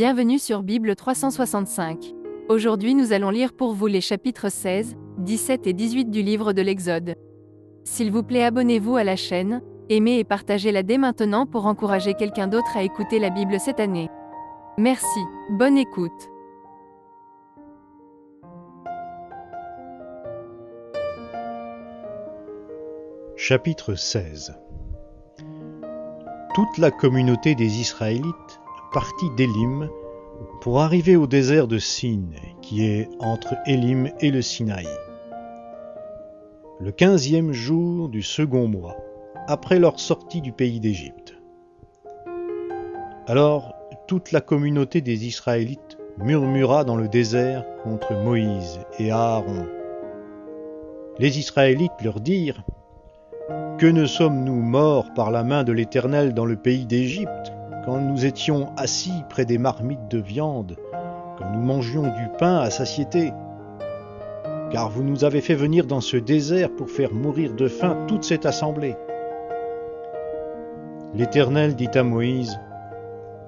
Bienvenue sur Bible 365. Aujourd'hui nous allons lire pour vous les chapitres 16, 17 et 18 du livre de l'Exode. S'il vous plaît, abonnez-vous à la chaîne, aimez et partagez-la dès maintenant pour encourager quelqu'un d'autre à écouter la Bible cette année. Merci, bonne écoute. Chapitre 16. Toute la communauté des Israélites partit d'Élim pour arriver au désert de Sin, qui est entre Élim et le Sinaï. Le 15e jour du second mois, après leur sortie du pays d'Égypte. Alors toute la communauté des Israélites murmura dans le désert contre Moïse et Aaron. Les Israélites leur dirent : « Que ne sommes-nous morts par la main de l'Éternel dans le pays d'Égypte, quand nous étions assis près des marmites de viande, quand nous mangions du pain à satiété ? Car vous nous avez fait venir dans ce désert pour faire mourir de faim toute cette assemblée. » L'Éternel dit à Moïse :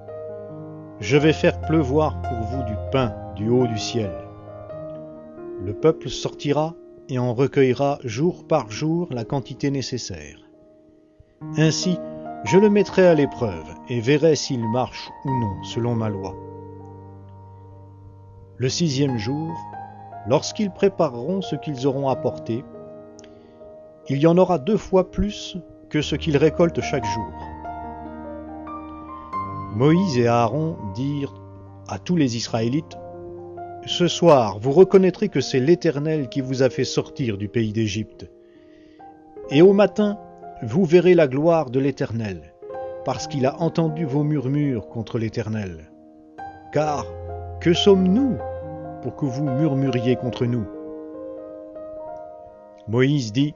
« Je vais faire pleuvoir pour vous du pain du haut du ciel. Le peuple sortira et en recueillera jour par jour la quantité nécessaire. Ainsi, je le mettrai à l'épreuve et verrai s'il marche ou non selon ma loi. Le 6e jour, lorsqu'ils prépareront ce qu'ils auront apporté, il y en aura 2 fois plus que ce qu'ils récoltent chaque jour. » Moïse et Aaron dirent à tous les Israélites : « Ce soir, vous reconnaîtrez que c'est l'Éternel qui vous a fait sortir du pays d'Égypte. Et au matin, vous verrez la gloire de l'Éternel, parce qu'il a entendu vos murmures contre l'Éternel. Car que sommes-nous pour que vous murmuriez contre nous ? » Moïse dit :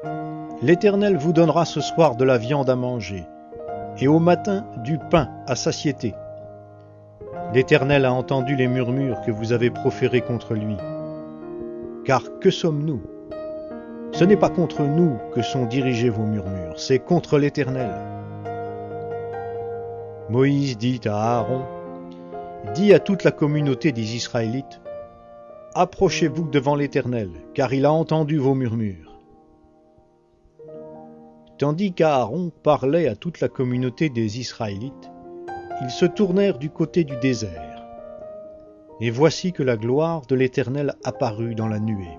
« L'Éternel vous donnera ce soir de la viande à manger, et au matin du pain à satiété. L'Éternel a entendu les murmures que vous avez proférés contre lui. Car que sommes-nous ? Ce n'est pas contre nous que sont dirigés vos murmures, c'est contre l'Éternel. » Moïse dit à Aaron : « Dis à toute la communauté des Israélites : approchez-vous devant l'Éternel, car il a entendu vos murmures. » Tandis qu'Aaron parlait à toute la communauté des Israélites, ils se tournèrent du côté du désert. Et voici que la gloire de l'Éternel apparut dans la nuée.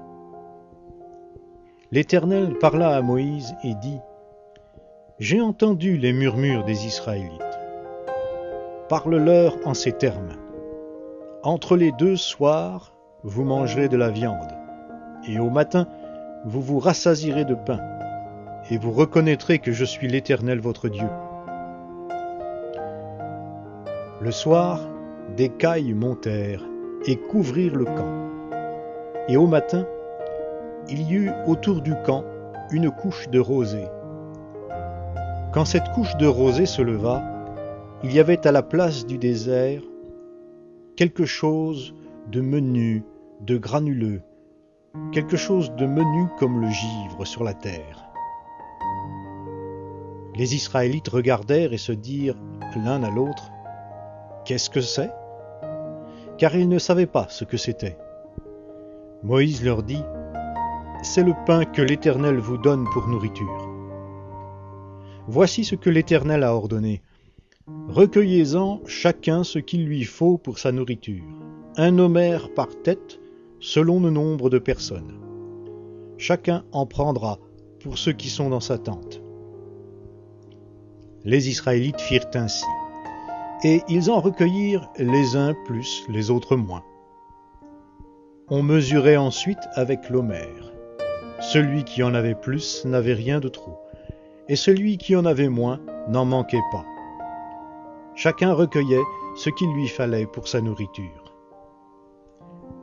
L'Éternel parla à Moïse et dit : « J'ai entendu les murmures des Israélites. Parle-leur en ces termes : entre les 2 soirs, vous mangerez de la viande, et au matin, vous vous rassasierez de pain, et vous reconnaîtrez que je suis l'Éternel votre Dieu. » Le soir, des cailles montèrent et couvrirent le camp. Et au matin, il y eut autour du camp une couche de rosée. Quand cette couche de rosée se leva, il y avait à la place du désert quelque chose de menu, de granuleux, quelque chose de menu comme le givre sur la terre. Les Israélites regardèrent et se dirent l'un à l'autre : « Qu'est-ce que c'est ? » Car ils ne savaient pas ce que c'était. Moïse leur dit : « C'est le pain que l'Éternel vous donne pour nourriture. Voici ce que l'Éternel a ordonné. Recueillez-en chacun ce qu'il lui faut pour sa nourriture, 1 omer par tête, selon le nombre de personnes. Chacun en prendra pour ceux qui sont dans sa tente. » Les Israélites firent ainsi. Et ils en recueillirent les uns plus, les autres moins. On mesurait ensuite avec l'omère. Celui qui en avait plus n'avait rien de trop, et celui qui en avait moins n'en manquait pas. Chacun recueillait ce qu'il lui fallait pour sa nourriture.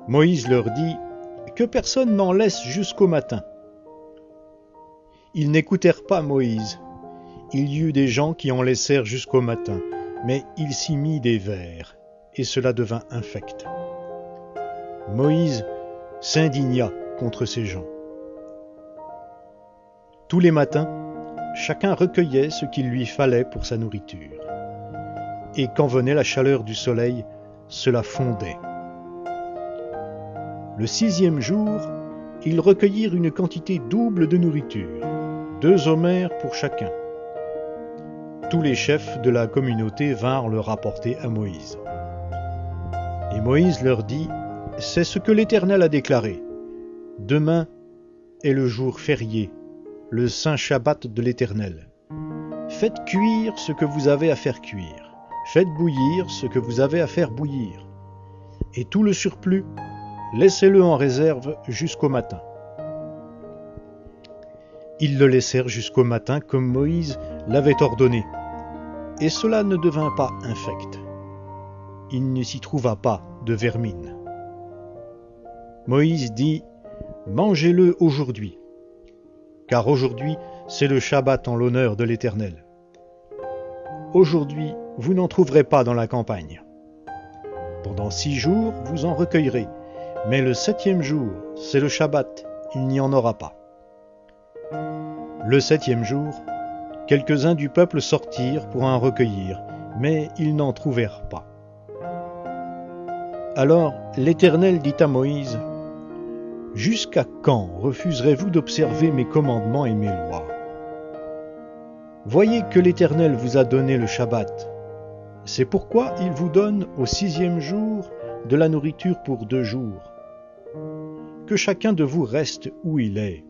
Moïse leur dit : « Que personne n'en laisse jusqu'au matin. » Ils n'écoutèrent pas Moïse. Il y eut des gens qui en laissèrent jusqu'au matin, mais il s'y mit des vers, et cela devint infect. Moïse s'indigna contre ces gens. Tous les matins, chacun recueillait ce qu'il lui fallait pour sa nourriture. Et quand venait la chaleur du soleil, cela fondait. Le 6e jour, ils recueillirent une quantité double de nourriture, 2 homères pour chacun. Tous les chefs de la communauté vinrent le rapporter à Moïse. Et Moïse leur dit, « C'est ce que l'Éternel a déclaré. Demain est le jour férié, le saint Shabbat de l'Éternel. Faites cuire ce que vous avez à faire cuire. Faites bouillir ce que vous avez à faire bouillir. Et tout le surplus, laissez-le en réserve jusqu'au matin. » Ils le laissèrent jusqu'au matin comme Moïse l'avait ordonné. Et cela ne devint pas infect. Il ne s'y trouva pas de vermine. Moïse dit, « Mangez-le aujourd'hui, car aujourd'hui c'est le Shabbat en l'honneur de l'Éternel. Aujourd'hui, vous n'en trouverez pas dans la campagne. Pendant 6 jours, vous en recueillerez, mais le 7e jour, c'est le Shabbat, il n'y en aura pas. » Le 7e jour, quelques-uns du peuple sortirent pour en recueillir, mais ils n'en trouvèrent pas. Alors l'Éternel dit à Moïse, « Jusqu'à quand refuserez-vous d'observer mes commandements et mes lois? Voyez que l'Éternel vous a donné le Shabbat. C'est pourquoi il vous donne au 6e jour de la nourriture pour 2 jours. Que chacun de vous reste où il est,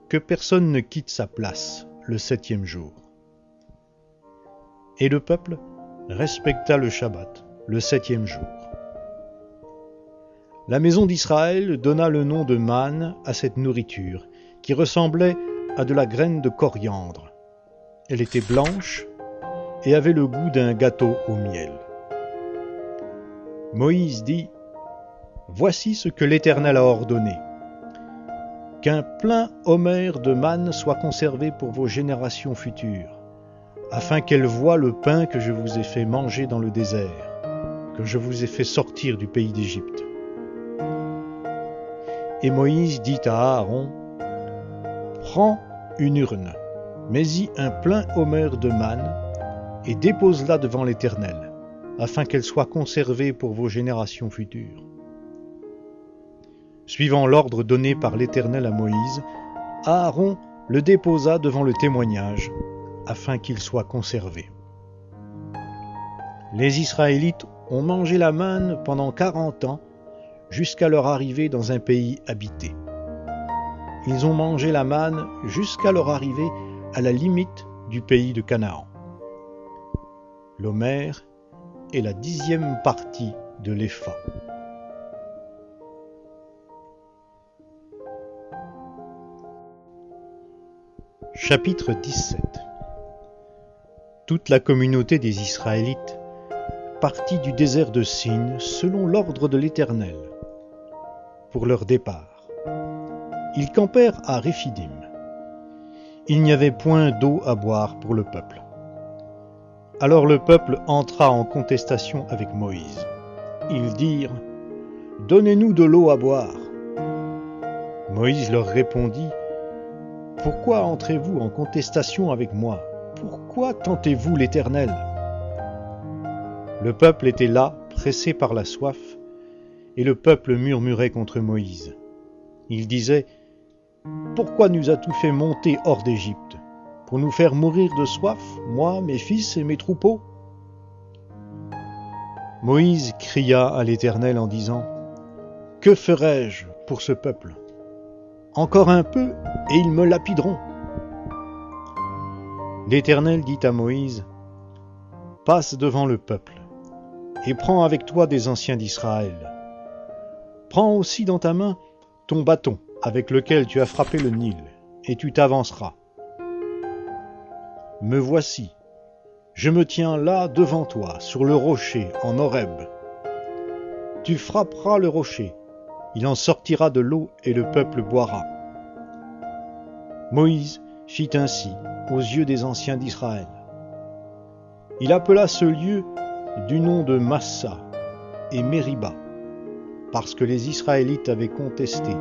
que personne ne quitte sa place le 7e jour. » Et le peuple respecta le Shabbat le 7e jour. La maison d'Israël donna le nom de manne à cette nourriture, qui ressemblait à de la graine de coriandre. Elle était blanche et avait le goût d'un gâteau au miel. Moïse dit, « Voici ce que l'Éternel a ordonné. Qu'un plein homère de manne soit conservé pour vos générations futures, afin qu'elles voient le pain que je vous ai fait manger dans le désert, que je vous ai fait sortir du pays d'Égypte. » Et Moïse dit à Aaron, « Prends une urne, mets-y un plein homère de manne, et dépose-la devant l'Éternel, afin qu'elle soit conservée pour vos générations futures. » Suivant l'ordre donné par l'Éternel à Moïse, Aaron le déposa devant le témoignage, afin qu'il soit conservé. Les Israélites ont mangé la manne pendant 40 ans, jusqu'à leur arrivée dans un pays habité. Ils ont mangé la manne jusqu'à leur arrivée à la limite du pays de Canaan. L'homère est la 10e partie de l'épha. Chapitre 17. Toute la communauté des Israélites partit du désert de Sin selon l'ordre de l'Éternel pour leur départ. Ils campèrent à Réphidim. Il n'y avait point d'eau à boire pour le peuple. Alors le peuple entra en contestation avec Moïse. Ils dirent, « Donnez-nous de l'eau à boire. » Moïse leur répondit, « Pourquoi entrez-vous en contestation avec moi? Pourquoi tentez-vous l'Éternel? » Le peuple était là, pressé par la soif, et le peuple murmurait contre Moïse. Il disait, « Pourquoi nous as-tu fait monter hors d'Égypte? Pour nous faire mourir de soif, moi, mes fils et mes troupeaux? » Moïse cria à l'Éternel en disant, « Que ferai-je pour ce peuple? Encore un peu, et ils me lapideront. » L'Éternel dit à Moïse, « Passe devant le peuple, et prends avec toi des anciens d'Israël. Prends aussi dans ta main ton bâton avec lequel tu as frappé le Nil, et tu t'avanceras. Me voici, je me tiens là devant toi, sur le rocher, en Horeb. Tu frapperas le rocher, il en sortira de l'eau et le peuple boira. » Moïse fit ainsi aux yeux des anciens d'Israël. Il appela ce lieu du nom de Massa et Mériba, parce que les Israélites avaient contesté,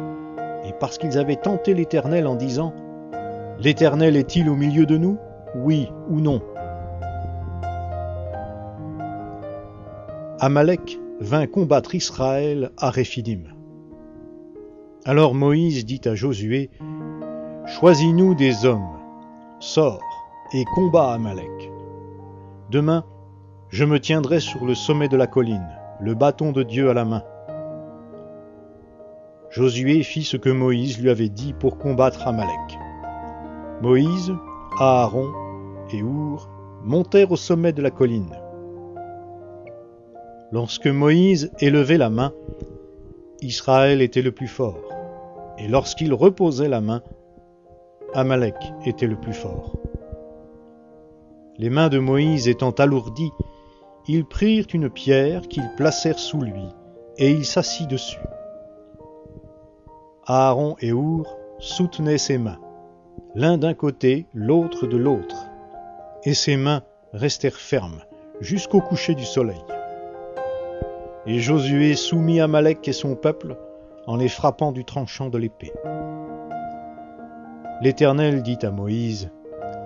et parce qu'ils avaient tenté l'Éternel en disant, « L'Éternel est-il au milieu de nous? Oui ou non? » Amalek vint combattre Israël à Réphidim. Alors Moïse dit à Josué, « Choisis-nous des hommes, sors et combat Amalek. Demain, je me tiendrai sur le sommet de la colline, le bâton de Dieu à la main. » Josué fit ce que Moïse lui avait dit pour combattre Amalek. Moïse, Aaron et Our montèrent au sommet de la colline. Lorsque Moïse élevait la main, Israël était le plus fort, et lorsqu'il reposait la main, Amalek était le plus fort. Les mains de Moïse étant alourdies, ils prirent une pierre qu'ils placèrent sous lui, et il s'assit dessus. Aaron et Our soutenaient ses mains, l'un d'un côté, l'autre de l'autre, et ses mains restèrent fermes jusqu'au coucher du soleil. Et Josué soumit Amalek et son peuple en les frappant du tranchant de l'épée. L'Éternel dit à Moïse,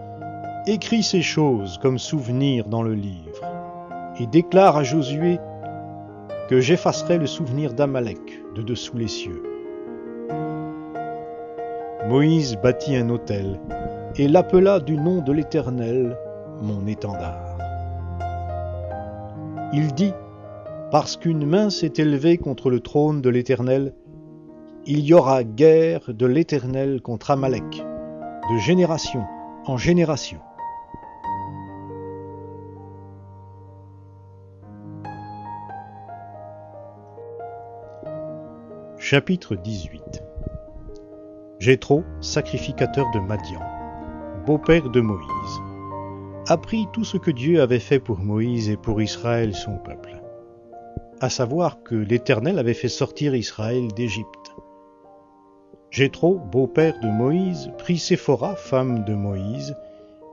« Écris ces choses comme souvenir dans le livre, et déclare à Josué que j'effacerai le souvenir d'Amalek de dessous les cieux. » Moïse bâtit un autel et l'appela du nom de l'Éternel, mon étendard. Il dit, parce qu'une main s'est élevée contre le trône de l'Éternel, il y aura guerre de l'Éternel contre Amalek, de génération en génération. Chapitre 18. Jéthro, sacrificateur de Madian, beau-père de Moïse, apprit tout ce que Dieu avait fait pour Moïse et pour Israël son peuple, à savoir que l'Éternel avait fait sortir Israël d'Égypte. Jéthro, beau-père de Moïse, prit Séphora, femme de Moïse,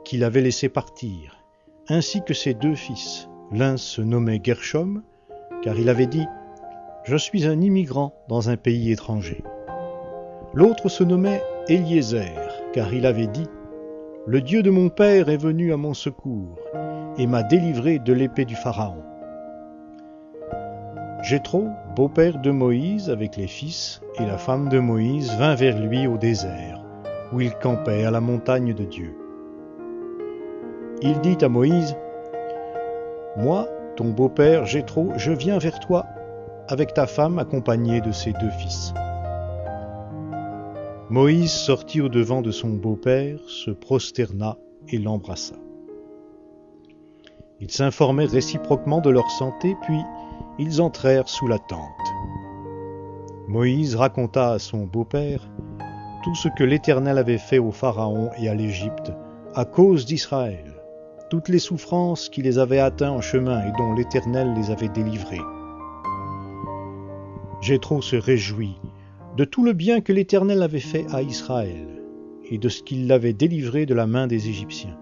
qu'il avait laissé partir, ainsi que ses 2 fils. L'un se nommait Gershom, car il avait dit « Je suis un immigrant dans un pays étranger ». L'autre se nommait Eliezer, car il avait dit « Le Dieu de mon père est venu à mon secours et m'a délivré de l'épée du Pharaon. » Jéthro, beau-père de Moïse, avec les fils et la femme de Moïse, vint vers lui au désert, où il campait à la montagne de Dieu. Il dit à Moïse, « Moi, ton beau-père Jéthro, je viens vers toi avec ta femme accompagnée de ses 2 fils. » Moïse sortit au-devant de son beau-père, se prosterna et l'embrassa. Ils s'informèrent réciproquement de leur santé, puis ils entrèrent sous la tente. Moïse raconta à son beau-père tout ce que l'Éternel avait fait au Pharaon et à l'Égypte à cause d'Israël, toutes les souffrances qui les avaient atteints en chemin et dont l'Éternel les avait délivrés. Jéthro se réjouit de tout le bien que l'Éternel avait fait à Israël, et de ce qu'il l'avait délivré de la main des Égyptiens.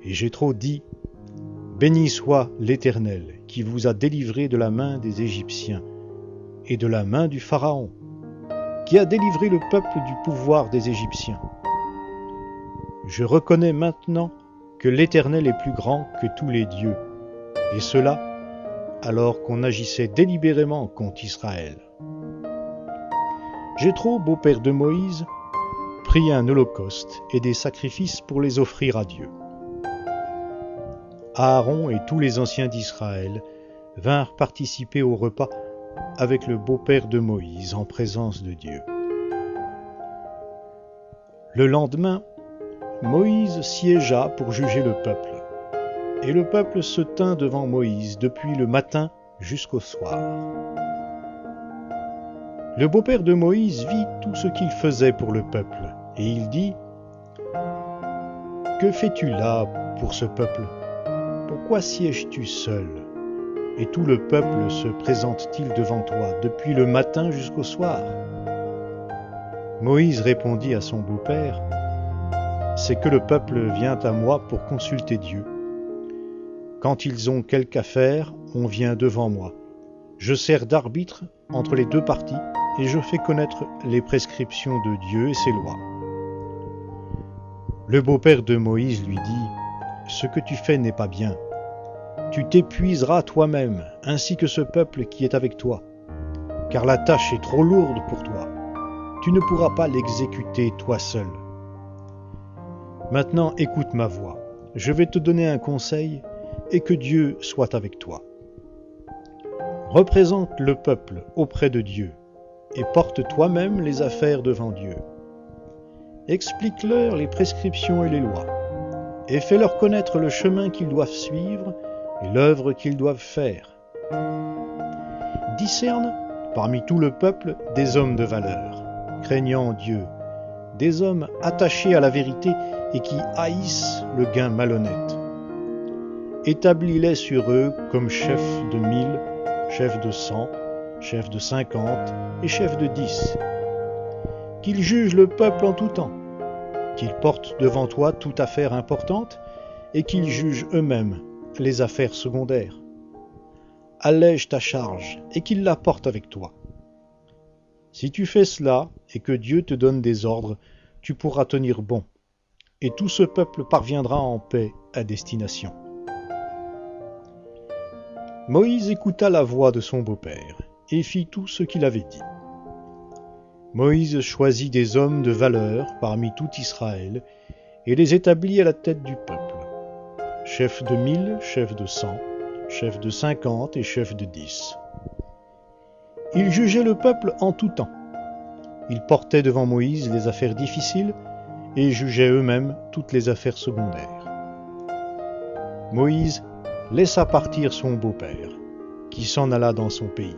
Et Jéthro dit, « Béni soit l'Éternel, qui vous a délivré de la main des Égyptiens, et de la main du Pharaon, qui a délivré le peuple du pouvoir des Égyptiens. Je reconnais maintenant que l'Éternel est plus grand que tous les dieux, et cela alors qu'on agissait délibérément contre Israël. » Jéthro, beau-père de Moïse, prit un holocauste et des sacrifices pour les offrir à Dieu. Aaron et tous les anciens d'Israël vinrent participer au repas avec le beau-père de Moïse en présence de Dieu. Le lendemain, Moïse siégea pour juger le peuple, et le peuple se tint devant Moïse depuis le matin jusqu'au soir. Le beau-père de Moïse vit tout ce qu'il faisait pour le peuple, et il dit, « Que fais-tu là pour ce peuple? Pourquoi sièges-tu seul? Et tout le peuple se présente-t-il devant toi depuis le matin jusqu'au soir? » Moïse répondit à son beau-père, « C'est que le peuple vient à moi pour consulter Dieu. Quand ils ont quelque affaire, on vient devant moi. Je sers d'arbitre entre les 2 parties, et je fais connaître les prescriptions de Dieu et ses lois. » Le beau-père de Moïse lui dit, « Ce que tu fais n'est pas bien. Tu t'épuiseras toi-même ainsi que ce peuple qui est avec toi, car la tâche est trop lourde pour toi. Tu ne pourras pas l'exécuter toi seul. Maintenant, écoute ma voix. Je vais te donner un conseil, et que Dieu soit avec toi. Représente le peuple auprès de Dieu, et porte toi-même les affaires devant Dieu. Explique-leur les prescriptions et les lois, et fais-leur connaître le chemin qu'ils doivent suivre et l'œuvre qu'ils doivent faire. Discerne parmi tout le peuple des hommes de valeur, craignant Dieu, des hommes attachés à la vérité et qui haïssent le gain malhonnête. Établis-les sur eux comme chefs de 1000, chefs de 100, chefs de 50 et chefs de 10. Qu'ils jugent le peuple en tout temps, qu'ils portent devant toi toute affaire importante et qu'ils jugent eux-mêmes les affaires secondaires. Allège ta charge et qu'ils la portent avec toi. Si tu fais cela et que Dieu te donne des ordres, tu pourras tenir bon, et tout ce peuple parviendra en paix à destination. Moïse écouta la voix de son beau-père et fit tout ce qu'il avait dit. Moïse choisit des hommes de valeur parmi tout Israël et les établit à la tête du peuple, chef de 1000, chef de 100, chef de 50 et chef de 10. Ils jugeaient le peuple en tout temps. Ils portaient devant Moïse les affaires difficiles et jugeaient eux-mêmes toutes les affaires secondaires. Moïse laissa partir son beau-père, qui s'en alla dans son pays.